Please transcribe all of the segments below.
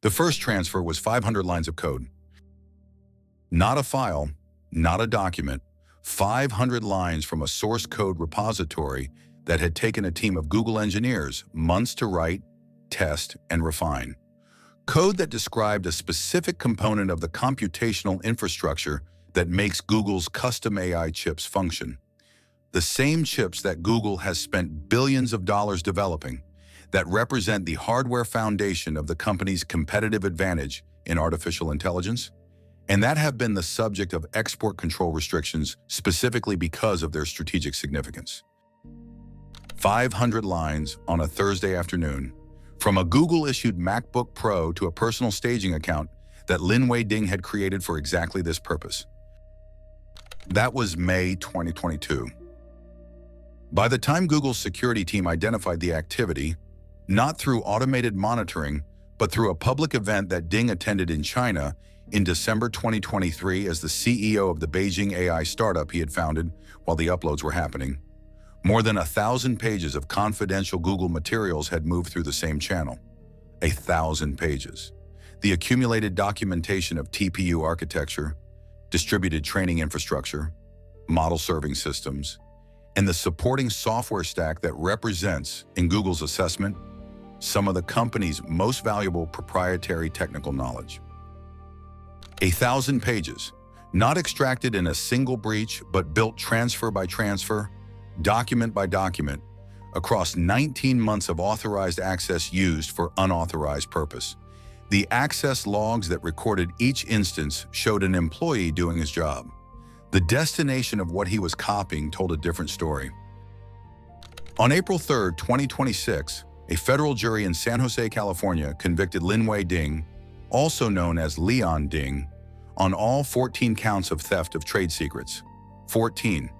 The first transfer was 500 lines of code. Not a file, not a document, 500 lines from a source code repository that had taken a team of Google engineers months to write, test, and refine. Code that described a specific component of the computational infrastructure that makes Google's custom AI chips function. The same chips that Google has spent billions of dollars developing, that represent the hardware foundation of the company's competitive advantage in artificial intelligence, and that have been the subject of export control restrictions specifically because of their strategic significance. 500 lines on a Thursday afternoon, from a Google-issued MacBook Pro to a personal staging account that Linwei Ding had created for exactly this purpose. That was May 2022. By the time Google's security team identified the activity, not through automated monitoring, but through a public event that Ding attended in China in December 2023 as the CEO of the Beijing AI startup he had founded while the uploads were happening, more than 1,000 pages of confidential Google materials had moved through the same channel. 1,000 pages. The accumulated documentation of TPU architecture, distributed training infrastructure, model serving systems, and the supporting software stack that represents, in Google's assessment, some of the company's most valuable proprietary technical knowledge. 1,000 pages, not extracted in a single breach, but built transfer by transfer, document by document, across 19 months of authorized access used for unauthorized purpose. The access logs that recorded each instance showed an employee doing his job. The destination of what he was copying told a different story. On April 3, 2026, a federal jury in San Jose, California convicted Linwei Ding, also known as Leon Ding, on all 14 counts of theft of trade secrets. 14,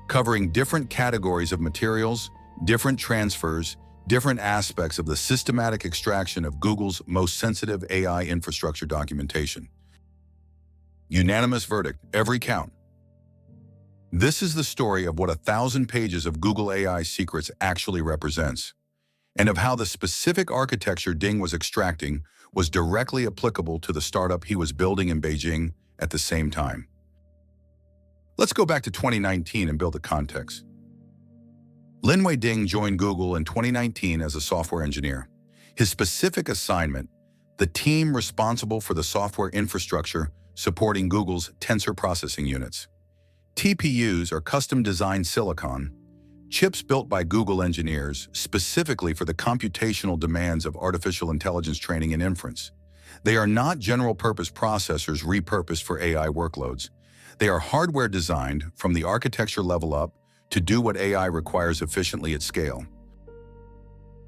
covering different categories of materials, different transfers, different aspects of the systematic extraction of Google's most sensitive AI infrastructure documentation. Unanimous verdict, every count. This is the story of what 1,000 pages of Google AI secrets actually represents, and of how the specific architecture Ding was extracting was directly applicable to the startup he was building in Beijing at the same time. Let's go back to 2019 and build the context. Linwei Ding joined Google in 2019 as a software engineer. His specific assignment, the team responsible for the software infrastructure supporting Google's tensor processing units. TPUs are custom-designed silicon, chips built by Google engineers specifically for the computational demands of artificial intelligence training and inference. They are not general-purpose processors repurposed for AI workloads. They are hardware designed from the architecture level up to do what AI requires efficiently at scale.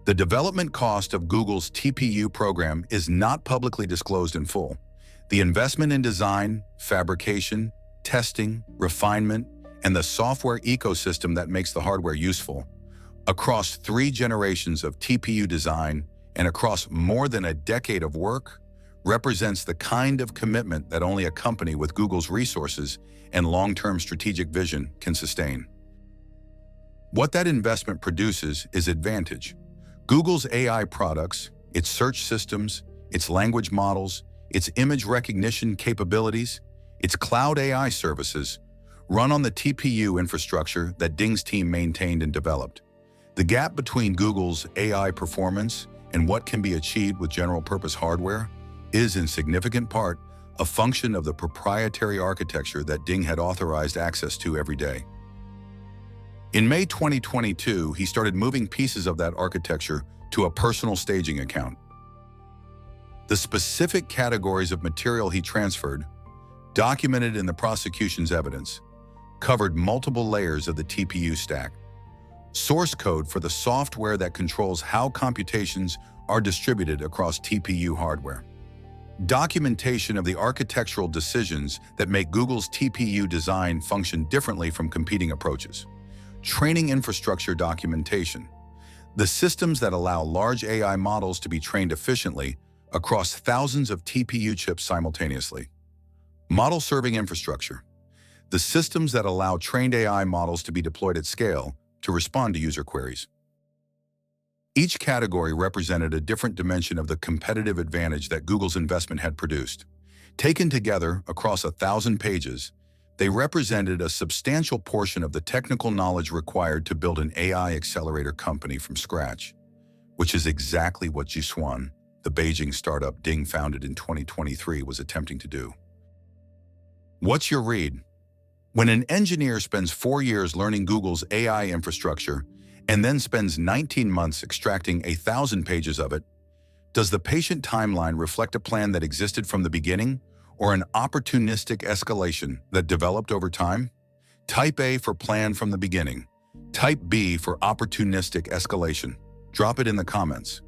The development cost of Google's TPU program is not publicly disclosed in full. The investment in design, fabrication, testing, refinement, and the software ecosystem that makes the hardware useful, across 3 generations of TPU design and across more than a decade of work, represents the kind of commitment that only a company with Google's resources and long-term strategic vision can sustain. What that investment produces is advantage. Google's AI products, its search systems, its language models, its image recognition capabilities, its cloud AI services, run on the TPU infrastructure that Ding's team maintained and developed. The gap between Google's AI performance and what can be achieved with general-purpose hardware is in significant part a function of the proprietary architecture that Ding had authorized access to every day. In May 2022, he started moving pieces of that architecture to a personal staging account. The specific categories of material he transferred, documented in the prosecution's evidence, covered multiple layers of the TPU stack. Source code for the software that controls how computations are distributed across TPU hardware. Documentation of the architectural decisions that make Google's TPU design function differently from competing approaches. Training infrastructure documentation. The systems that allow large AI models to be trained efficiently across thousands of TPU chips simultaneously. Model serving infrastructure. The systems that allow trained AI models to be deployed at scale to respond to user queries. Each category represented a different dimension of the competitive advantage that Google's investment had produced. Taken together across 1,000 pages, they represented a substantial portion of the technical knowledge required to build an AI accelerator company from scratch, which is exactly what Zhisuan, the Beijing startup Ding founded in 2023, was attempting to do. What's your read? When an engineer spends 4 years learning Google's AI infrastructure and then spends 19 months extracting 1,000 pages of it, does the patient timeline reflect a plan that existed from the beginning or an opportunistic escalation that developed over time? Type A for plan from the beginning. Type B for opportunistic escalation. Drop it in the comments.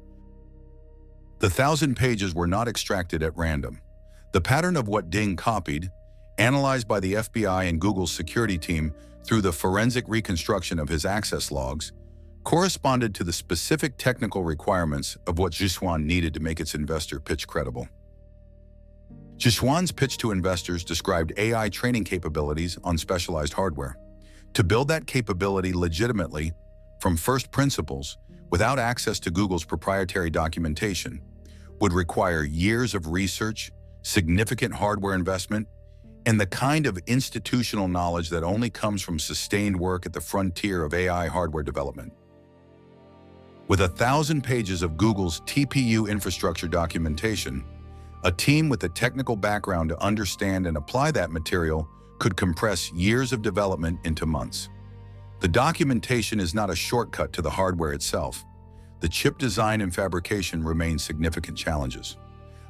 The 1,000 pages were not extracted at random. The pattern of what Ding copied, analyzed by the FBI and Google's security team through the forensic reconstruction of his access logs, corresponded to the specific technical requirements of what Zhisuan needed to make its investor pitch credible. Zhisuan's pitch to investors described AI training capabilities on specialized hardware. To build that capability legitimately, from first principles, without access to Google's proprietary documentation, would require years of research, significant hardware investment, and the kind of institutional knowledge that only comes from sustained work at the frontier of AI hardware development. With 1,000 pages of Google's TPU infrastructure documentation, a team with the technical background to understand and apply that material could compress years of development into months. The documentation is not a shortcut to the hardware itself. The chip design and fabrication remain significant challenges.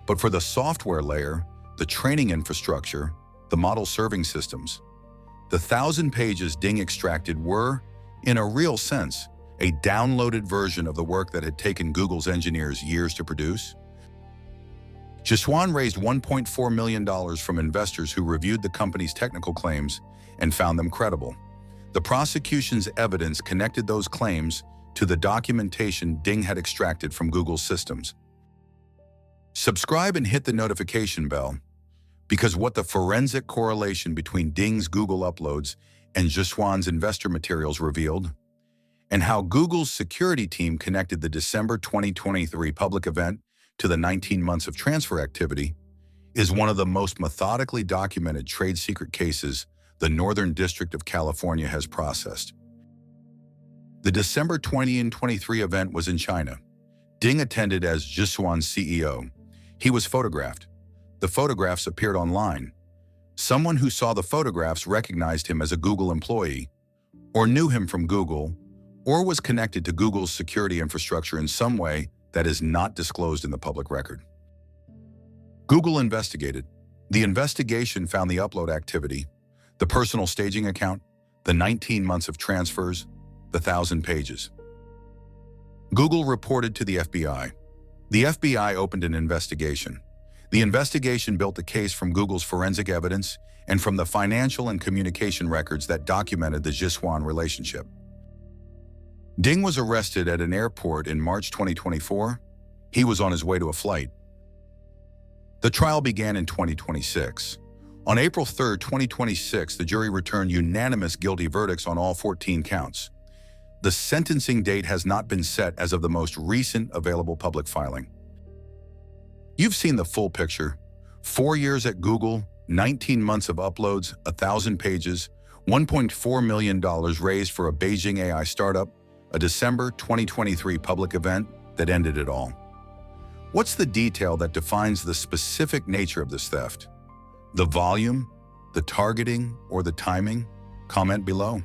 But for the software layer, the training infrastructure, the model serving systems, the 1,000 pages Ding extracted were, in a real sense, a downloaded version of the work that had taken Google's engineers years to produce. Zhisuan raised $1.4 million from investors who reviewed the company's technical claims and found them credible. The prosecution's evidence connected those claims to the documentation Ding had extracted from Google's systems. Subscribe and hit the notification bell, because what the forensic correlation between Ding's Google uploads and Zhisuan's investor materials revealed, and how Google's security team connected the December 2023 public event to the 19 months of transfer activity, is one of the most methodically documented trade secret cases the Northern District of California has processed. The December 2023 event was in China. Ding attended as Zhisuan's CEO. He was photographed. The photographs appeared online. Someone who saw the photographs recognized him as a Google employee, or knew him from Google, or was connected to Google's security infrastructure in some way that is not disclosed in the public record. Google investigated. The investigation found the upload activity, the personal staging account, the 19 months of transfers, the 1,000 pages. Google reported to the FBI. The FBI opened an investigation. The investigation built the case from Google's forensic evidence and from the financial and communication records that documented the Zhisuan relationship. Ding was arrested at an airport in March 2024. He was on his way to a flight. The trial began in 2026. On April 3, 2026, the jury returned unanimous guilty verdicts on all 14 counts. The sentencing date has not been set as of the most recent available public filing. You've seen the full picture. 4 years at Google, 19 months of uploads, 1,000 pages, $1.4 million raised for a Beijing AI startup, a December 2023 public event that ended it all. What's the detail that defines the specific nature of this theft? The volume, the targeting, or the timing? Comment below.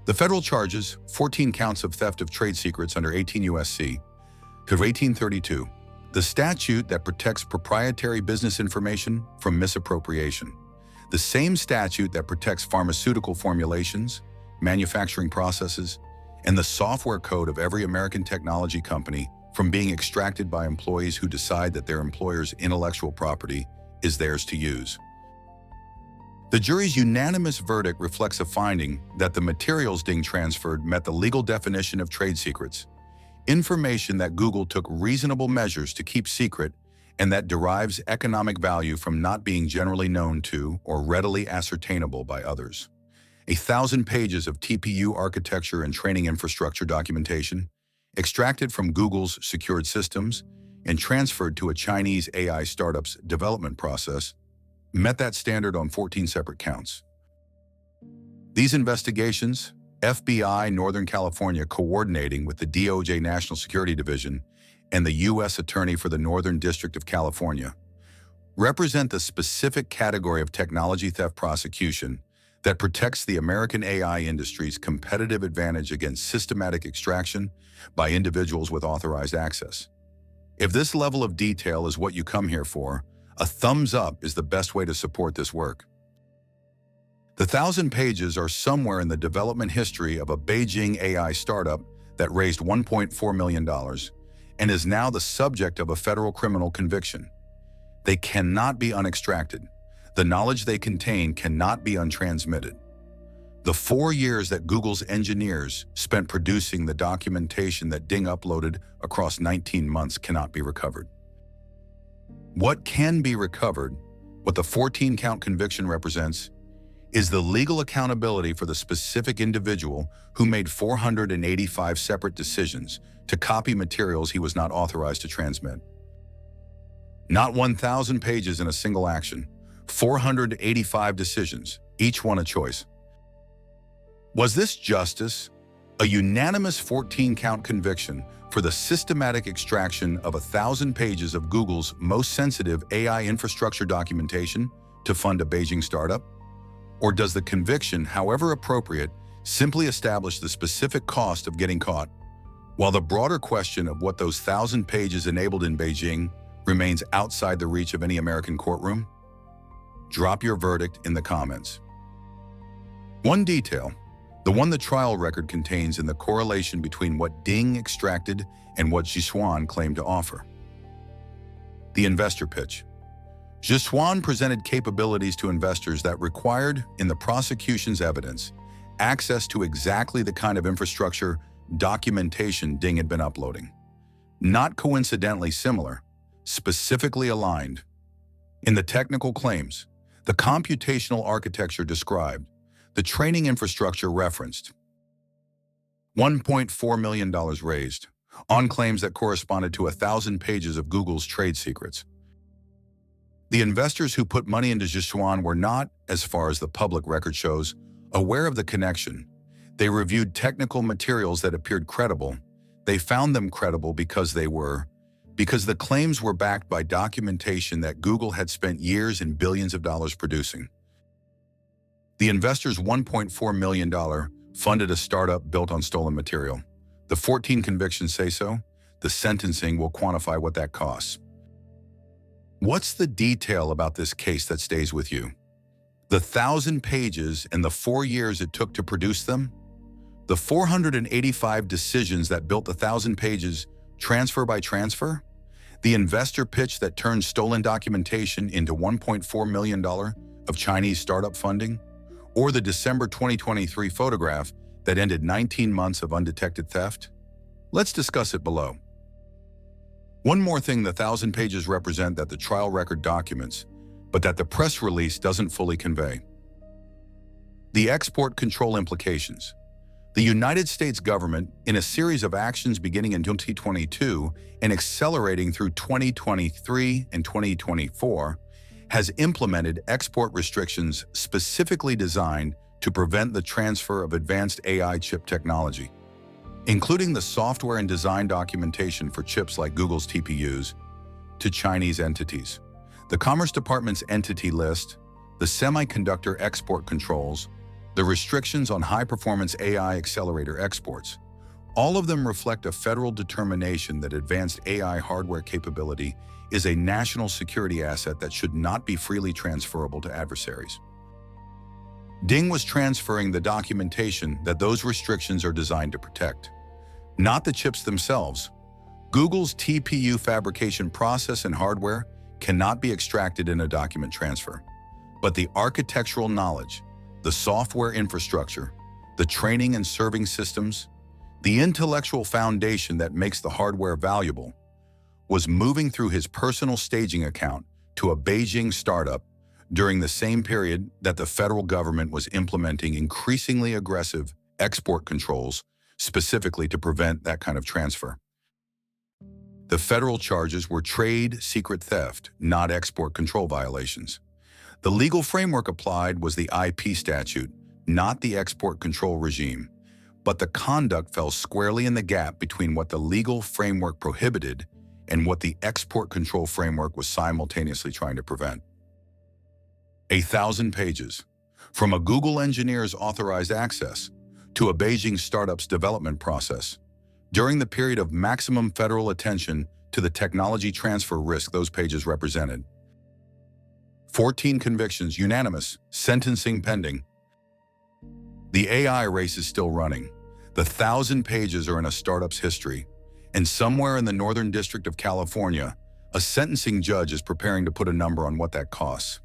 The federal charges, 14 counts of theft of trade secrets under 18 U.S.C. Code 1832, the statute that protects proprietary business information from misappropriation. The same statute that protects pharmaceutical formulations, manufacturing processes, and the software code of every American technology company from being extracted by employees who decide that their employer's intellectual property is theirs to use. The jury's unanimous verdict reflects a finding that the materials Ding transferred met the legal definition of trade secrets, information that Google took reasonable measures to keep secret and that derives economic value from not being generally known to or readily ascertainable by others. 1,000 pages of TPU architecture and training infrastructure documentation, extracted from Google's secured systems and transferred to a Chinese AI startup's development process, met that standard on 14 separate counts. These investigations, FBI Northern California coordinating with the DOJ National Security Division and the U.S. Attorney for the Northern District of California, represent the specific category of technology theft prosecution that protects the American AI industry's competitive advantage against systematic extraction by individuals with authorized access. If this level of detail is what you come here for, a thumbs up is the best way to support this work. The 1,000 pages are somewhere in the development history of a Beijing AI startup that raised $1.4 million and is now the subject of a federal criminal conviction. They cannot be unextracted. The knowledge they contain cannot be untransmitted. The 4 years that Google's engineers spent producing the documentation that Ding uploaded across 19 months cannot be recovered. What can be recovered, what the 14-count conviction represents, is the legal accountability for the specific individual who made 485 separate decisions to copy materials he was not authorized to transmit. Not 1,000 pages in a single action, 485 decisions, each one a choice. Was this justice? A unanimous 14-count conviction for the systematic extraction of 1,000 pages of Google's most sensitive AI infrastructure documentation to fund a Beijing startup? Or does the conviction, however appropriate, simply establish the specific cost of getting caught, while the broader question of what those 1,000 pages enabled in Beijing remains outside the reach of any American courtroom? Drop your verdict in the comments. One detail, the one the trial record contains in the correlation between what Ding extracted and what Zhisuan claimed to offer. The investor pitch. Zhisuan presented capabilities to investors that required, in the prosecution's evidence, access to exactly the kind of infrastructure documentation Ding had been uploading. Not coincidentally similar, specifically aligned. In the technical claims, the computational architecture described, the training infrastructure referenced. $1.4 million raised, on claims that corresponded to 1,000 pages of Google's trade secrets. The investors who put money into Zhisuan were not, as far as the public record shows, aware of the connection. They reviewed technical materials that appeared credible. They found them credible because the claims were backed by documentation that Google had spent years and billions of dollars producing. The investors' $1.4 million funded a startup built on stolen material. The 14 convictions say so. The sentencing will quantify what that costs. What's the detail about this case that stays with you? The 1,000 pages and the 4 years it took to produce them? The 485 decisions that built the 1,000 pages, transfer by transfer? The investor pitch that turned stolen documentation into $1.4 million of Chinese startup funding? Or the December 2023 photograph that ended 19 months of undetected theft? Let's discuss it below. One more thing the 1,000 pages represent that the trial record documents, but that the press release doesn't fully convey. The export control implications. The United States government, in a series of actions beginning in 2022 and accelerating through 2023 and 2024, has implemented export restrictions specifically designed to prevent the transfer of advanced AI chip technology, including the software and design documentation for chips like Google's TPUs, to Chinese entities. The Commerce Department's entity list, the semiconductor export controls, the restrictions on high-performance AI accelerator exports, all of them reflect a federal determination that advanced AI hardware capability is a national security asset that should not be freely transferable to adversaries. Ding was transferring the documentation that those restrictions are designed to protect, not the chips themselves. Google's TPU fabrication process and hardware cannot be extracted in a document transfer, but the architectural knowledge, the software infrastructure, the training and serving systems, the intellectual foundation that makes the hardware valuable, was moving through his personal staging account to a Beijing startup during the same period that the federal government was implementing increasingly aggressive export controls specifically to prevent that kind of transfer. The federal charges were trade secret theft, not export control violations. The legal framework applied was the IP statute, not the export control regime, but the conduct fell squarely in the gap between what the legal framework prohibited and what the export control framework was simultaneously trying to prevent. 1,000 pages. From a Google engineer's authorized access to a Beijing startup's development process. During the period of maximum federal attention to the technology transfer risk those pages represented. 14 convictions, unanimous, sentencing pending. The AI race is still running. The 1,000 pages are in a startup's history, and somewhere in the Northern District of California, a sentencing judge is preparing to put a number on what that costs.